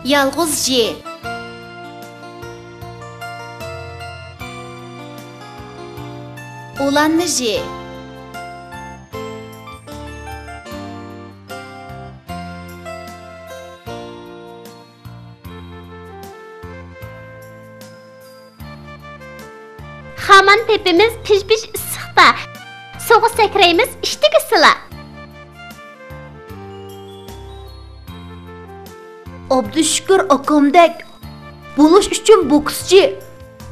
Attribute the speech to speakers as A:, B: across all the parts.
A: Yalğız J. Ulanma J.
B: Haman tepimiz piş-piş ıssiqda. Soğuk sakraymiz iştik ısıla.
A: Abdüşkür akamdek buluş üçün boksçı.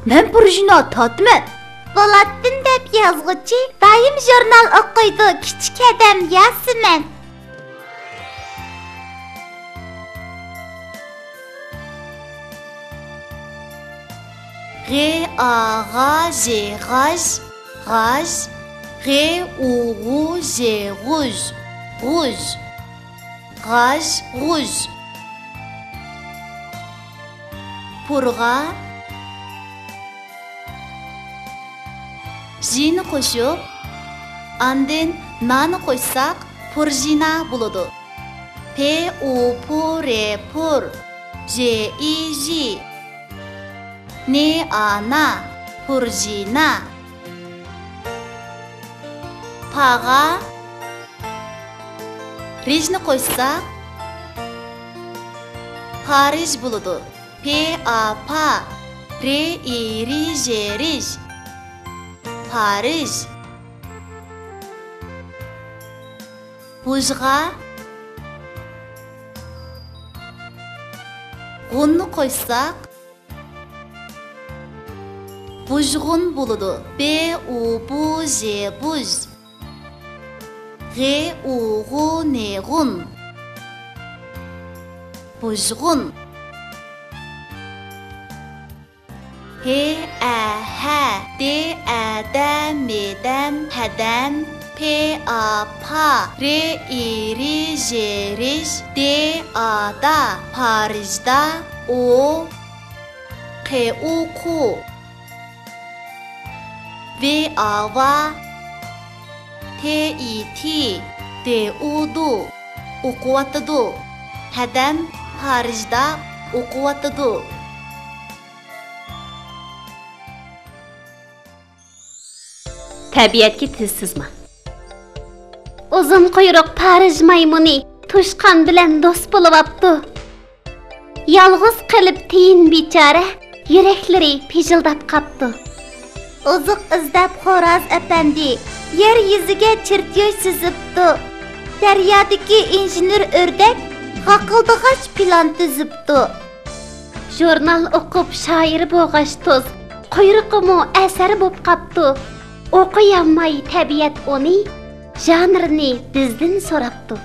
A: Men projini tatman.
B: Bolatdin dep yazgıcı, daim jurnal okuydu kichik adam Yasmin.
A: G A G J Gaj Gaj G U Gu J Guj Guj Gaj Guj Purga Jini qo'shib andin nani qo'shsak purjina bo'ladi. P U P R pur J I J Ne ana purjina Paga Rijni qo'shsak Parij bo'ladi. P A Pa R I R J Rij Parij Bujga G'unni qo'shsak Bujg'un bo'ladi. B U B J Buj G U G'u Ne G'un Bujg'un H A H D A Dam Me Dam Hadam P A Pa R I R J Rish D A Da Parijda O Q U Ku V A Va T I T D U Du o'qiyotidi. Hadam Parijda o'qiyotidi.
B: Tabiatga tizsizman. Uzun quyruq Parij maymuni tushqan bilan do'st bo'lib apti. Yalg'iz qilib tiyin bechora, yuraklari pijildab qapti. Uzuq izlab Xo'roz apandi yer yuziga chirtyoy sizibdi. Daryodagi injener o'rdak haqildag'ach plan tuzibdi. Jurnal o'qib shoir bo'g'ash to'z, quyruqimi asari bo'lib qapti. O'qiyolmay tabiat uni janrini bizdan so'rabdi.